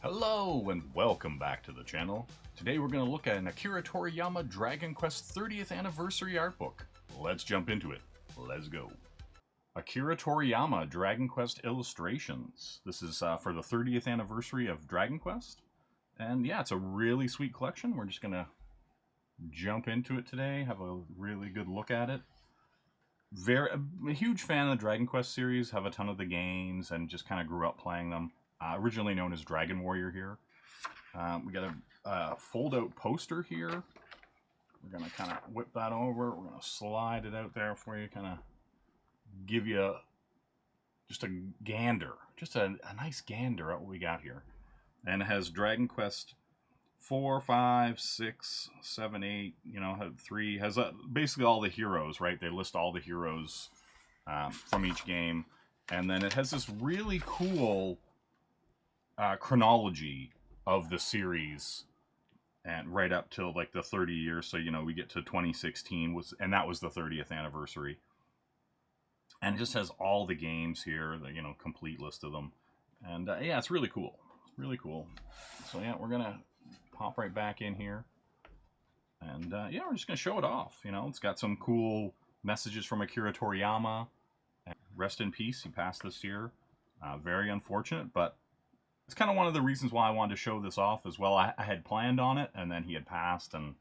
Hello and welcome back to the channel. Today we're going to look at an Akira Toriyama Dragon Quest 30th Anniversary art book. Let's jump into it. Let's go. Akira Toriyama Dragon Quest Illustrations. This is for the 30th anniversary of Dragon Quest. And yeah, it's a really sweet collection. We're just going to jump into it today, have a really good look at it. A huge fan of the Dragon Quest series, have a ton of the games, and just kind of grew up playing them. Originally known as Dragon Warrior here. We got a fold-out poster here. We're going to kind of whip that over. We're going to slide it out there for you, kind of give you just a gander. Just a nice gander at what we got here. And it has Dragon Quest 4, 5, 6, 7, 8, 3. Has basically all the heroes, right? They list all the heroes from each game. And then it has this really cool chronology of the series, and right up till like the 30 years. So we get to 2016 and that was the 30th anniversary, and it just has all the games here, the complete list of them. And yeah, it's really cool. It's really cool. So yeah, we're gonna pop right back in here, and yeah, we're just gonna show it off. It's got some cool messages from Akira Toriyama. Rest in peace, he passed this year. Very unfortunate, but it's kind of one of the reasons why I wanted to show this off as well. I had planned on it, and then he had passed, and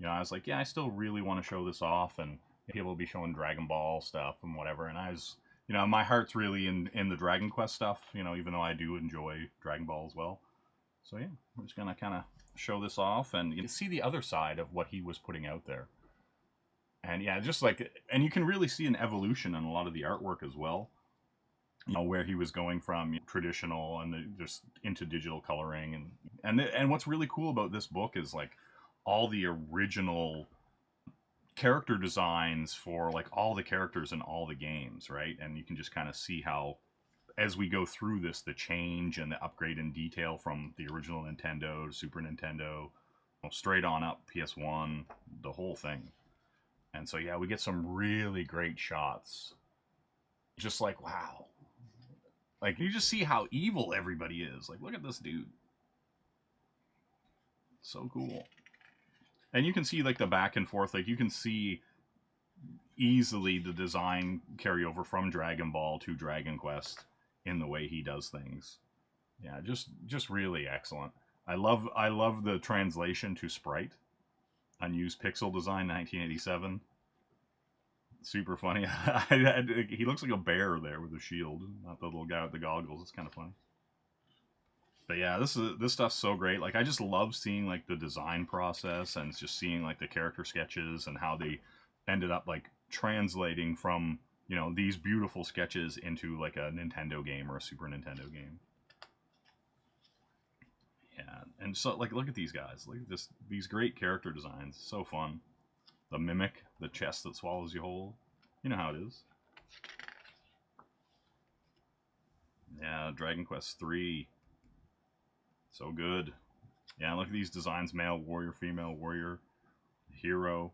I was like, yeah, I still really want to show this off, and people will be showing Dragon Ball stuff and whatever. And I was, my heart's really in the Dragon Quest stuff, even though I do enjoy Dragon Ball as well. So yeah, we're just gonna kind of show this off, and you can see the other side of what he was putting out there. And yeah, just like, and you can really see an evolution in a lot of the artwork as well. Where he was going from traditional and just into digital coloring, and what's really cool about this book is like all the original character designs for like all the characters in all the games, right? And you can just kind of see how, as we go through this, the change and the upgrade in detail from the original Nintendo to Super Nintendo, straight on up PS1, the whole thing. And so yeah, we get some really great shots. Just like, wow. Like, you just see how evil everybody is. Like, look at this dude. So cool. And you can see, like, the back and forth. Like, you can see easily the design carryover from Dragon Ball to Dragon Quest in the way he does things. Yeah, just really excellent. I love the translation to sprite. Unused pixel design, 1987. Super funny. He looks like a bear there with a shield, not the little guy with the goggles. It's kind of funny. But yeah, this stuff's so great. Like, I just love seeing like the design process, and just seeing like the character sketches and how they ended up like translating from these beautiful sketches into like a Nintendo game or a Super Nintendo game. Yeah, and so like, look at these guys. Look at these great character designs. So fun. The mimic, the chest that swallows you whole. You know how it is. Yeah, Dragon Quest 3. So good. Yeah, look at these designs. Male warrior, female warrior, hero,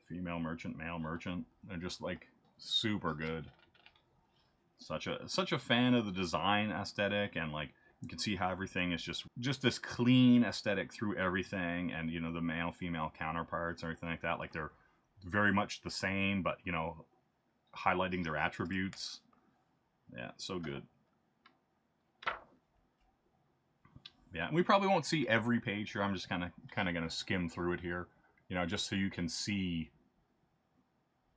female merchant, male merchant. They're just like super good. Such a fan of the design aesthetic, and like you can see how everything is just this clean aesthetic through everything, and the male female counterparts and everything like that, like they're very much the same, but highlighting their attributes. Yeah, so good. Yeah, we probably won't see every page here. I'm just kind of going to skim through it here, just so you can see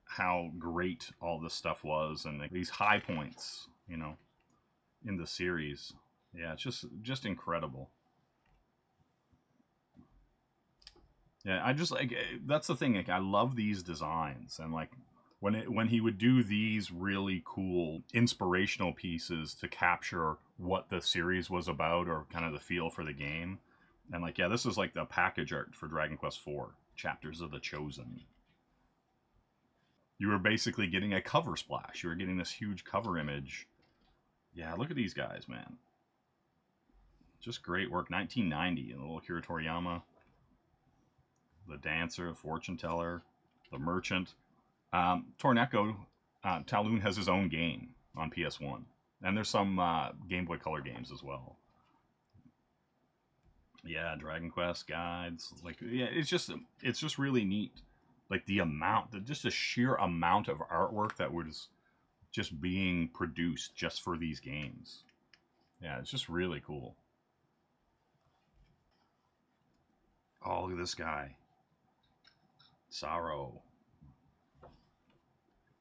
how great all this stuff was, and like, these high points, in the series. Yeah, it's just incredible. Yeah, I just like, that's the thing. Like, I love these designs, and like when he would do these really cool inspirational pieces to capture what the series was about, or kind of the feel for the game. And like, yeah, this is like the package art for Dragon Quest IV, Chapters of the Chosen. You were basically getting a cover splash. You were getting this huge cover image. Yeah, look at these guys, man. Just great work. 1990, and the little Akira Toriyama. The dancer, the fortune teller, the merchant. Torneko, Talon has his own game on PS1. And there's some Game Boy Color games as well. Yeah, Dragon Quest guides. Like, yeah, it's just really neat. Like the amount, just the sheer amount of artwork that was just being produced just for these games. Yeah, it's just really cool. Oh, look at this guy, Sorrow.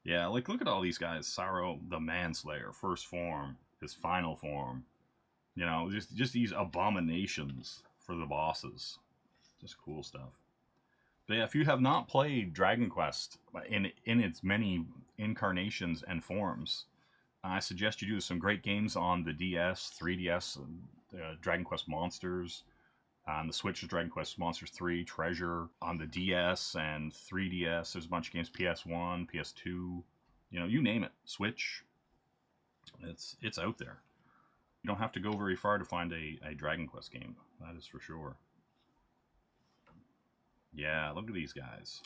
Yeah, like look at all these guys. Sorrow, the Manslayer, first form, his final form. You know, just these abominations for the bosses. Just cool stuff. But yeah, if you have not played Dragon Quest in its many incarnations and forms, I suggest you do some great games on the DS, 3DS, Dragon Quest Monsters. On the Switch, Dragon Quest Monsters 3, Treasure. On the DS and 3DS, there's a bunch of games. PS1, PS2, you know, you name it. Switch, it's out there. You don't have to go very far to find a Dragon Quest game. That is for sure. Yeah, look at these guys.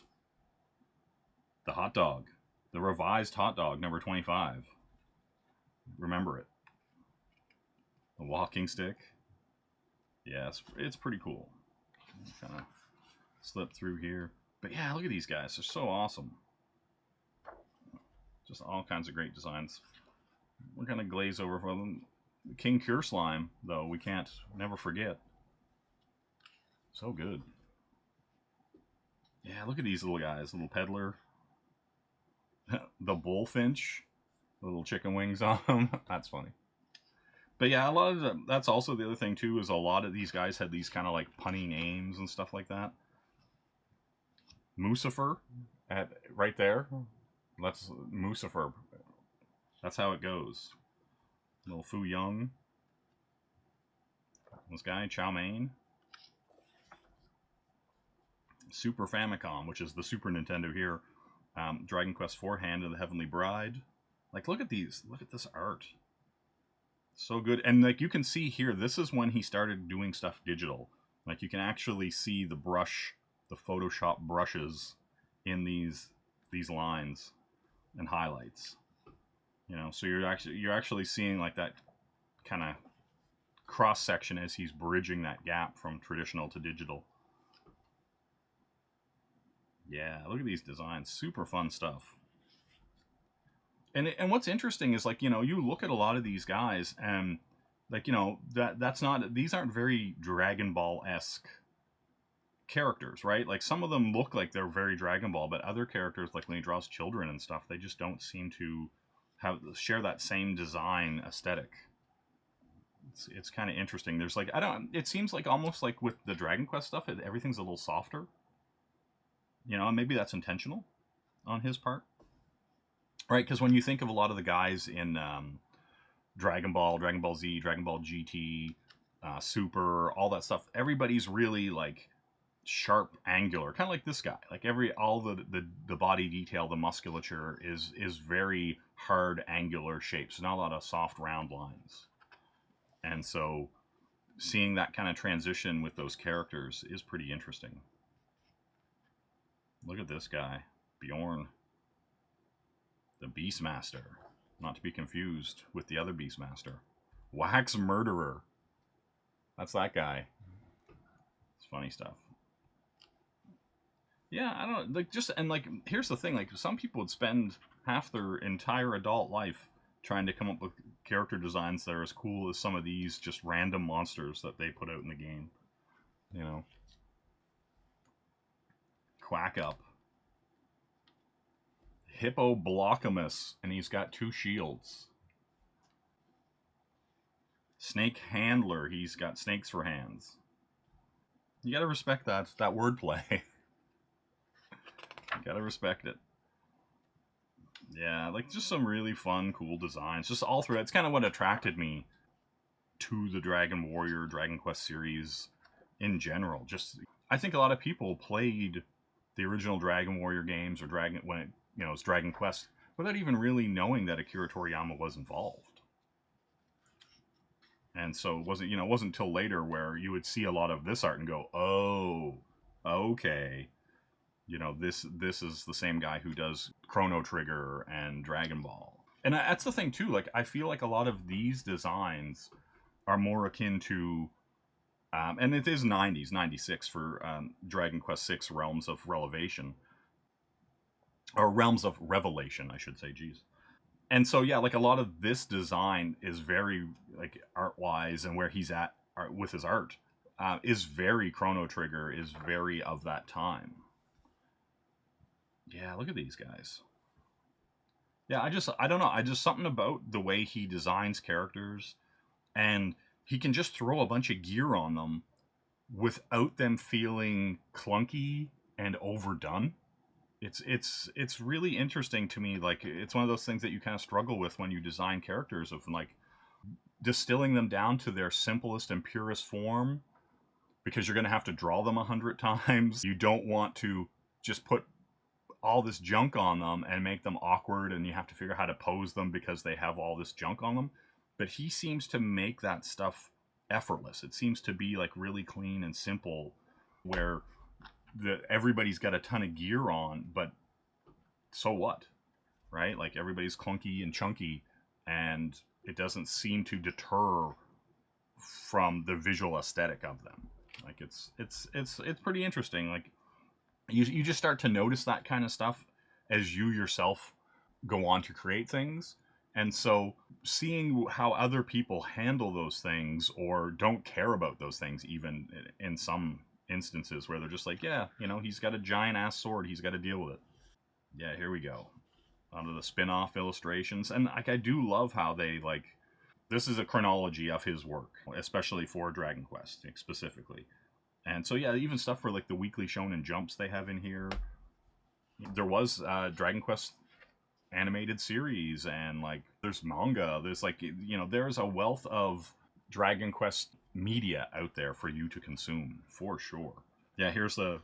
The hot dog. The revised hot dog, number 25. Remember it. The walking stick. Yeah, it's pretty cool. Kind of slip through here. But yeah, look at these guys. They're so awesome. Just all kinds of great designs. We're going to glaze over for them. King Cure Slime, though, we can't never forget. So good. Yeah, look at these little guys. Little peddler. The bullfinch. Little chicken wings on them. That's funny. But yeah, a lot of that's also the other thing too, is a lot of these guys had these kind of like punny names and stuff like that. Mucifer, at right there. That's Mucifer. That's how it goes. Little Fu Young. This guy, Chow Mein. Super Famicom, which is the Super Nintendo here. Dragon Quest IV, Hand of the Heavenly Bride. Like, look at these. Look at this art. So good. And like you can see here, this is when he started doing stuff digital. Like you can actually see the brush, the Photoshop brushes in these lines and highlights. You know, so you're actually seeing like that kind of cross section as he's bridging that gap from traditional to digital. Yeah, look at these designs. Super fun stuff. And what's interesting is, like, you know, you look at a lot of these guys and like, you know, that's not, these aren't very Dragon Ball-esque characters, right? Like some of them look like they're very Dragon Ball, but other characters, like when he draws children and stuff, they just don't seem to share that same design aesthetic. It's kind of interesting. There's like, I don't, it seems like almost like with the Dragon Quest stuff, everything's a little softer. You know, and maybe that's intentional on his part. Right, because when you think of a lot of the guys in Dragon Ball, Dragon Ball Z, Dragon Ball GT, Super, all that stuff, everybody's really like sharp, angular, kind of like this guy. Like all the body detail, the musculature is very hard, angular shapes, not a lot of soft, round lines. And so, seeing that kind of transition with those characters is pretty interesting. Look at this guy, Bjorn. The Beastmaster, not to be confused with the other Beastmaster. Wax Murderer. That's that guy. It's funny stuff. Yeah, I don't like just and like here's the thing, like some people would spend half their entire adult life trying to come up with character designs that are as cool as some of these just random monsters that they put out in the game. You know. Quack Up. Hippoblockamus, and he's got 2 shields. Snake Handler, he's got snakes for hands. You gotta respect that wordplay. You gotta respect it. Yeah, like just some really fun, cool designs. Just all through. It's kind of what attracted me to the Dragon Warrior, Dragon Quest series in general. Just, I think a lot of people played the original Dragon Warrior games or when it, you know, it's Dragon Quest without even really knowing that Akira Toriyama was involved. And so it wasn't until later where you would see a lot of this art and go, oh, okay, you know, this is the same guy who does Chrono Trigger and Dragon Ball. And that's the thing too, like I feel like a lot of these designs are more akin to And it is 90s, 96 for Dragon Quest VI Realms of Revelation. Or Realms of Revelation, I should say, geez. And so, yeah, like a lot of this design is very, like, art-wise and where he's at with his art is very Chrono Trigger, is very of that time. Yeah, look at these guys. Yeah, I don't know. I just, something about the way he designs characters, and he can just throw a bunch of gear on them without them feeling clunky and overdone. It's really interesting to me. Like, it's one of those things that you kind of struggle with when you design characters, of like distilling them down to their simplest and purest form, because you're going to have to draw them 100 times. You don't want to just put all this junk on them and make them awkward, and you have to figure out how to pose them because they have all this junk on them. But he seems to make that stuff effortless. It seems to be like really clean and simple, where everybody's got a ton of gear on, but so what, right? Like, everybody's clunky and chunky, and it doesn't seem to deter from the visual aesthetic of them. Like, it's pretty interesting. Like, you just start to notice that kind of stuff as you yourself go on to create things. And so seeing how other people handle those things, or don't care about those things, even in some instances where they're just like, yeah, he's got a giant ass sword, he's got to deal with it. Yeah, here we go. Onto the spin-off illustrations. And like, I do love how they, like, this is a chronology of his work, especially for Dragon Quest specifically. And so, yeah, even stuff for like the weekly Shonen Jumps they have in here. There was Dragon Quest animated series, and like there's manga. There's like, there's a wealth of Dragon Quest media out there for you to consume, for sure. Yeah, here's the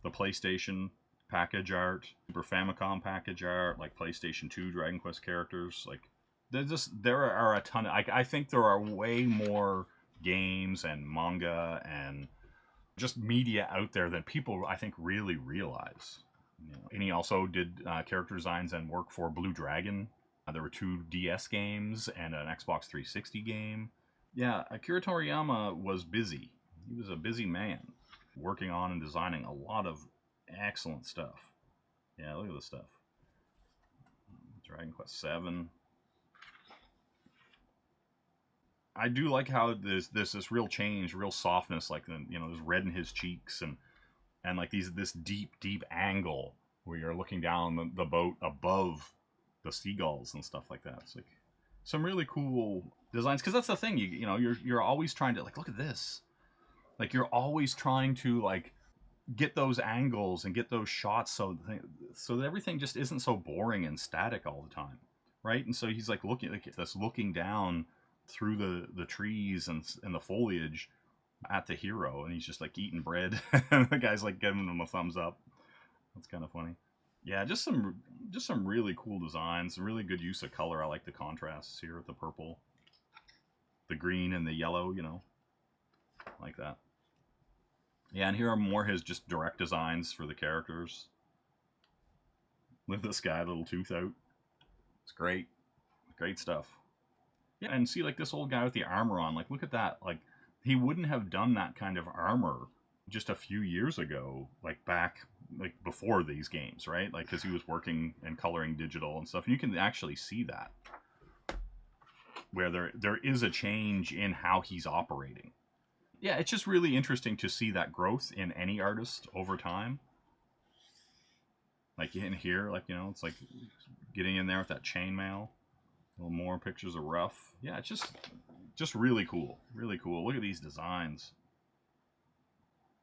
PlayStation package art, Super Famicom package art, like PlayStation 2 Dragon Quest characters. Like, there are a ton of, I think there are way more games and manga and just media out there that people, I think, really realize. And he also did character designs and work for Blue Dragon. There were 2 DS games and an Xbox 360 game. Yeah, Akira Toriyama was busy. He was a busy man, working on and designing a lot of excellent stuff. Yeah, look at this stuff. Dragon Quest 7. I do like how there's this real change, real softness, like, there's red in his cheeks, and like this deep angle where you're looking down the boat above the seagulls and stuff like that. It's like some really cool designs, because that's the thing, you're always trying to, like, look at this. Like, you're always trying to, like, get those angles and get those shots so that everything just isn't so boring and static all the time, right? And so he's like looking down through the trees and the foliage at the hero, and he's just like eating bread, and the guy's like giving him a thumbs up. That's kind of funny. Yeah, just some really cool designs, really good use of color. I like the contrasts here with the purple, the green, and the yellow. Like that. Yeah, and here are more his just direct designs for the characters. Look at this guy, little tooth out. It's great. Great stuff. Yeah, and see, like, this old guy with the armor on. Like, look at that. Like, he wouldn't have done that kind of armor just a few years ago, like back, like, before these games, right? Like, because he was working and coloring digital and stuff. And you can actually see that, where there is a change in how he's operating. Yeah, it's just really interesting to see that growth in any artist over time. Like in here, like, it's like getting in there with that chainmail. A little more pictures of Ruff. Yeah, it's just really cool. Really cool. Look at these designs.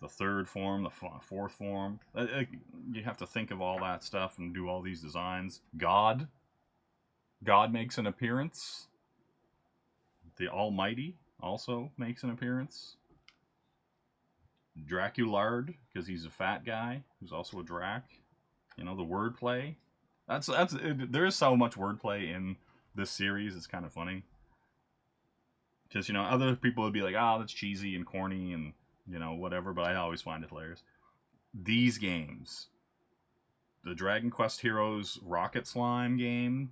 The third form, the fourth form. You have to think of all that stuff and do all these designs. God makes an appearance. The Almighty also makes an appearance. Draculard, because he's a fat guy who's also a Drac. The wordplay. There is so much wordplay in this series. It's kind of funny, because other people would be like, that's cheesy and corny and whatever, but I always find it hilarious. These games, the Dragon Quest Heroes Rocket Slime game,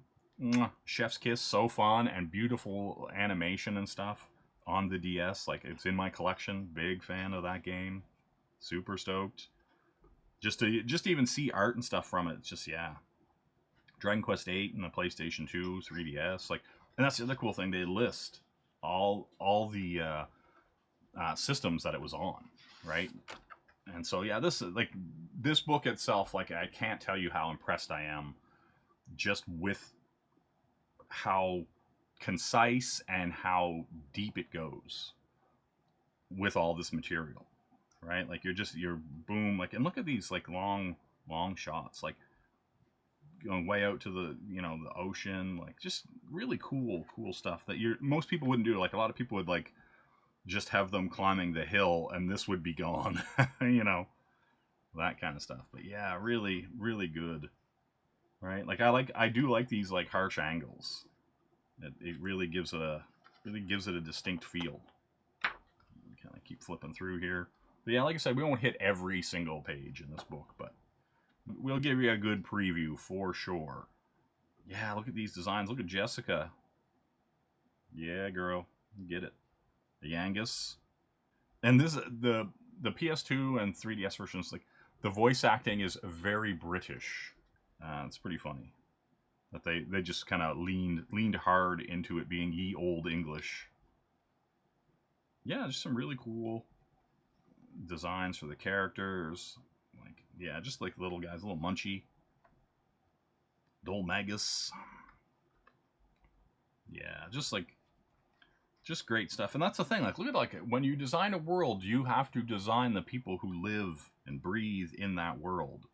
chef's kiss, so fun, and beautiful animation and stuff. on the DS. Like, it's in my collection. Big fan of that game. Super stoked. Just to even see art and stuff from it. It's just, yeah. Dragon Quest VIII and the PlayStation 2, 3DS. Like, and that's the other cool thing. They list all the systems that it was on, right? And so, yeah, this book itself, like, I can't tell you how impressed I am just with how concise and how deep it goes with all this material, right? Like, you're boom, like, and look at these, like, long shots, like, going way out to the, the ocean, like, just really cool stuff that most people wouldn't do. Like, a lot of people would, like, just have them climbing the hill and this would be gone, that kind of stuff. But yeah, really, really good, right? Like, I do like these, like, harsh angles. It really gives it a distinct feel. Kind of keep flipping through here. But yeah, like I said, we won't hit every single page in this book, but we'll give you a good preview for sure. Yeah, look at these designs. Look at Jessica. Yeah, girl, get it. The Angus. And this, the PS2 and 3DS versions, like, the voice acting is very British. It's pretty funny that they just kind of leaned hard into it being ye old English. Yeah, just some really cool designs for the characters. Like, yeah, just like little guys, little Munchie, Dol Magus. Yeah, just great stuff. And that's the thing. Like, look at, like, when you design a world, you have to design the people who live and breathe in that world.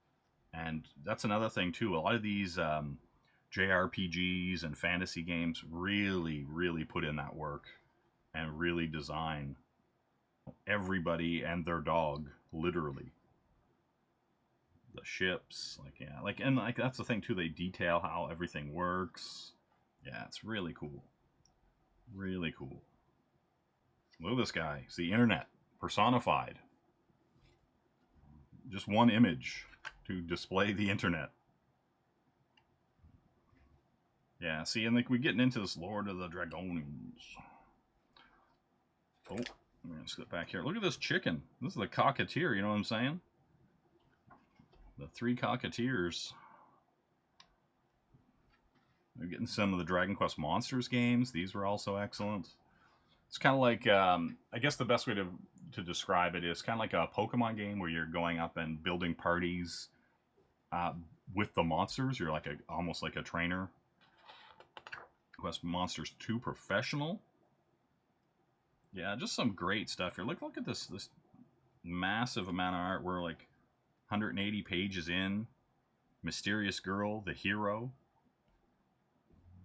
And that's another thing too. A lot of these JRPGs and fantasy games really, really put in that work and really design everybody and their dog, literally. The ships, like, yeah, like, and like, that's the thing too. They detail how everything works. Yeah, it's really cool. Really cool. Look at this guy. It's the internet personified. Just one image to display the internet. Yeah, see, and like, we're getting into this Lord of the Dragons. Oh, let's get back here. Look at this chicken. This is the cocketeer, you know what I'm saying? The 3 cocketeers. We're getting some of the Dragon Quest Monsters games. These were also excellent. It's kind of like, I guess the best way to describe it is kind of like a Pokemon game where you're going up and building parties with the monsters. You're like almost like a trainer. Quest Monsters 2 Professional. Yeah, just some great stuff here. Look at this massive amount of art. We're like 180 pages in. Mysterious Girl, the hero.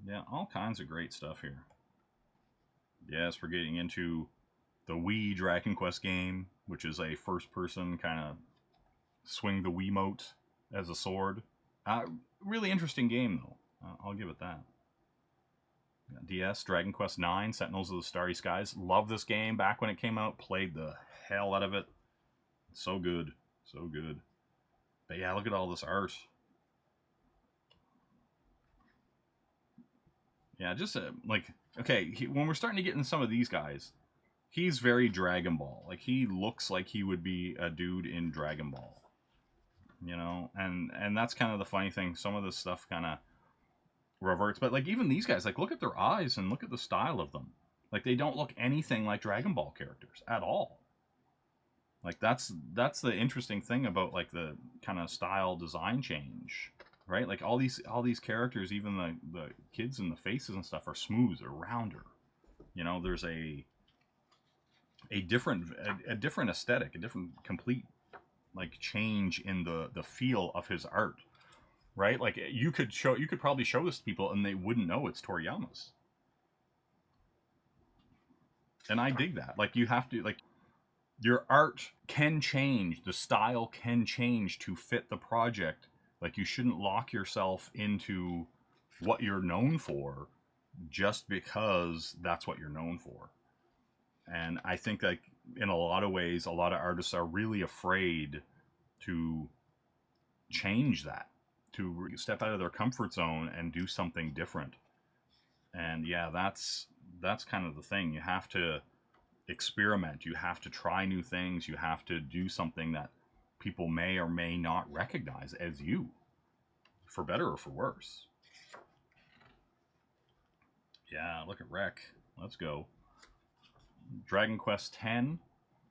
Yeah, all kinds of great stuff here. Yes, we're getting into the Wii Dragon Quest game, which is a first-person kind of swing the Wiimote as a sword. Really interesting game, though. I'll give it that. DS, Dragon Quest IX, Sentinels of the Starry Skies. Love this game back when it came out. Played the hell out of it. So good. So good. But yeah, look at all this art. Yeah, just like, okay, when we're starting to get in some of these guys, he's very Dragon Ball. Like, he looks like he would be a dude in Dragon Ball. And that's kind of the funny thing. Some of this stuff kind of reverts, but like, even these guys, like, look at their eyes and look at the style of them. Like, they don't look anything like Dragon Ball characters at all. Like, that's the interesting thing about, like, the kind of style design change, right? Like, all these characters, even the kids and the faces and stuff, are smooth or rounder. There's a different aesthetic, a different complete, like, change in the feel of his art. Right? Like, you could probably show this to people and they wouldn't know it's Toriyama's. And I dig that. Like, you have to, like, your art can change, the style can change to fit the project. Like, you shouldn't lock yourself into what you're known for just because that's what you're known for. And I think, like, in a lot of ways, a lot of artists are really afraid to change that, to step out of their comfort zone and do something different. And yeah, that's kind of the thing. You have to experiment. You have to try new things. You have to do something that people may or may not recognize as you, for better or for worse. Yeah, look at Rec. Let's go. Dragon Quest X.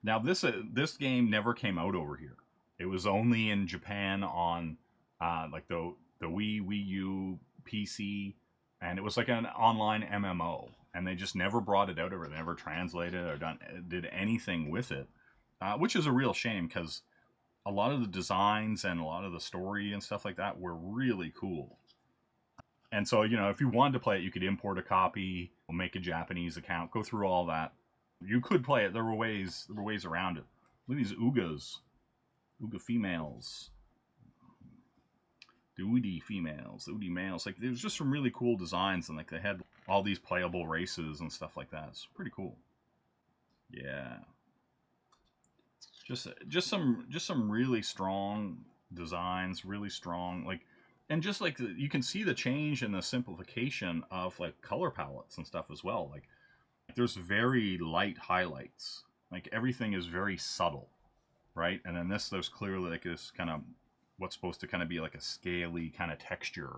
Now this game never came out over here. It was only in Japan on like the Wii, Wii U, PC, and it was like an online MMO. And they just never brought it out over. They never translated or did anything with it, which is a real shame because a lot of the designs and a lot of the story and stuff like that were really cool. And so, you know, if you wanted to play it, you could import a copy, make a Japanese account, go through all that. You could play it. There were ways around it. Look at these Ugas. Uga females. The Udi females. The Udi males. Like, there was just some really cool designs, and like they had all these playable races and stuff like that. It's pretty cool. Yeah. Just some really strong designs, really strong, like, and just like you can see the change in the simplification of like color palettes and stuff as well. Like there's very light highlights. Like everything is very subtle, right? And then there's clearly like this kind of what's supposed to kind of be like a scaly kind of texture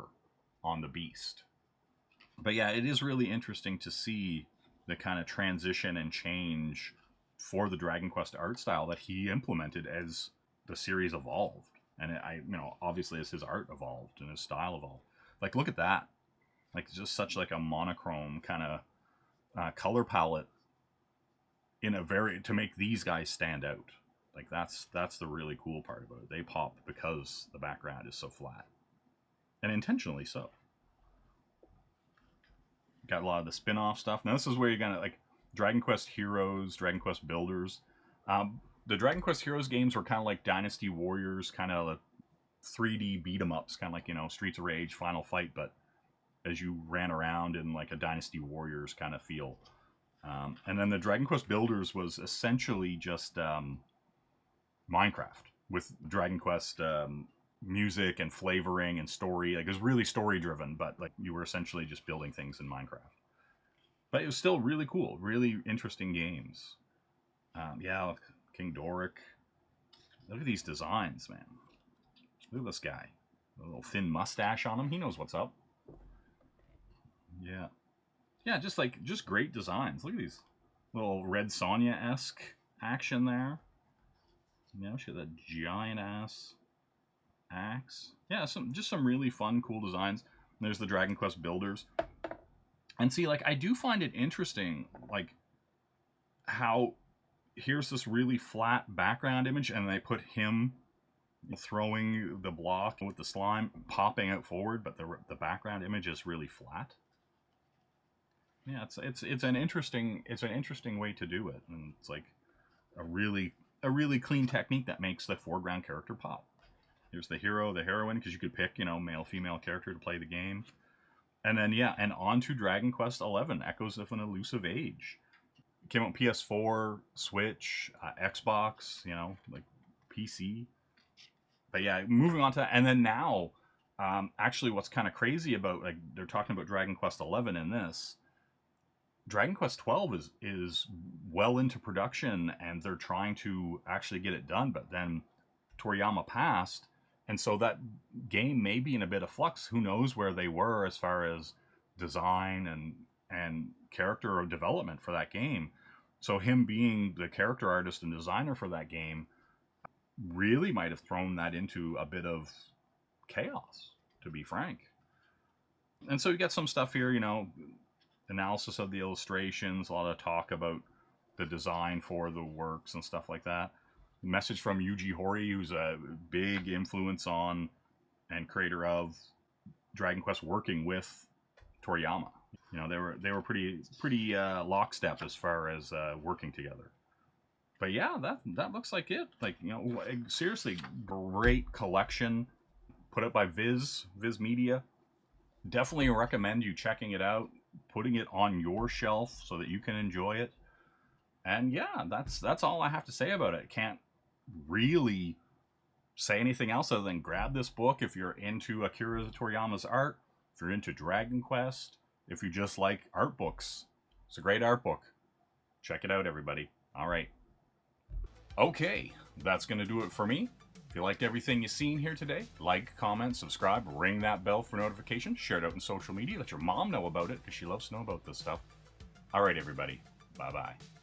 on the beast. But yeah, it is really interesting to see the kind of transition and change for the Dragon Quest art style that he implemented as the series evolved. And obviously as his art evolved and his style evolved. Like, look at that. Like, just such like a monochrome kind of color palette to make these guys stand out. Like, that's the really cool part about it. They pop because the background is so flat. And intentionally so. Got a lot of the spin-off stuff. Now, this is where you're going to, like, Dragon Quest Heroes, Dragon Quest Builders. The Dragon Quest Heroes games were kind of like Dynasty Warriors, kind of 3D beat-em-ups, kind of like, Streets of Rage, Final Fight, but as you ran around in like a Dynasty Warriors kind of feel. And then the Dragon Quest Builders was essentially just Minecraft with Dragon Quest music and flavoring and story. Like, it was really story-driven, but like you were essentially just building things in Minecraft. But it was still really cool, really interesting games. Yeah, King Doric. Look at these designs, man. Look at this guy. A little thin mustache on him. He knows what's up. Yeah. Yeah, just great designs. Look at these little Red Sonja-esque action there. She got that giant-ass axe. Yeah, just some really fun, cool designs. And there's the Dragon Quest Builders. And see, like, I do find it interesting, like, how here's this really flat background image, and they put him throwing the block with the slime popping out forward, but the background image is really flat. Yeah, it's an interesting way to do it, and it's like a really clean technique that makes the foreground character pop. There's the hero, the heroine, because you could pick male, female character to play the game. And then, yeah, and on to Dragon Quest XI, Echoes of an Elusive Age. It came out PS4, Switch, Xbox, like PC. But yeah, moving on to that. And then now, actually what's kind of crazy about, like, they're talking about Dragon Quest XI in this. Dragon Quest XII is well into production, and they're trying to actually get it done. But then Toriyama passed, and so that game may be in a bit of flux. Who knows where they were as far as design and character development for that game. So him being the character artist and designer for that game really might have thrown that into a bit of chaos, to be frank. And so you got some stuff here, analysis of the illustrations, a lot of talk about the design for the works and stuff like that. Message from Yuji Horii, who's a big influence on and creator of Dragon Quest, working with Toriyama. They were pretty lockstep as far as working together. But yeah, that looks like it. Like, seriously, great collection put up by Viz Media. Definitely recommend you checking it out, putting it on your shelf so that you can enjoy it. And yeah, that's all I have to say about it. Can't really say anything else other than grab this book if you're into Akira Toriyama's art, if you're into Dragon Quest, if you just like art books. It's a great art book. Check it out, everybody. All right. Okay, that's going to do it for me. If you liked everything you've seen here today, like, comment, subscribe, ring that bell for notifications, share it out in social media, let your mom know about it because she loves to know about this stuff. All right, everybody. Bye-bye.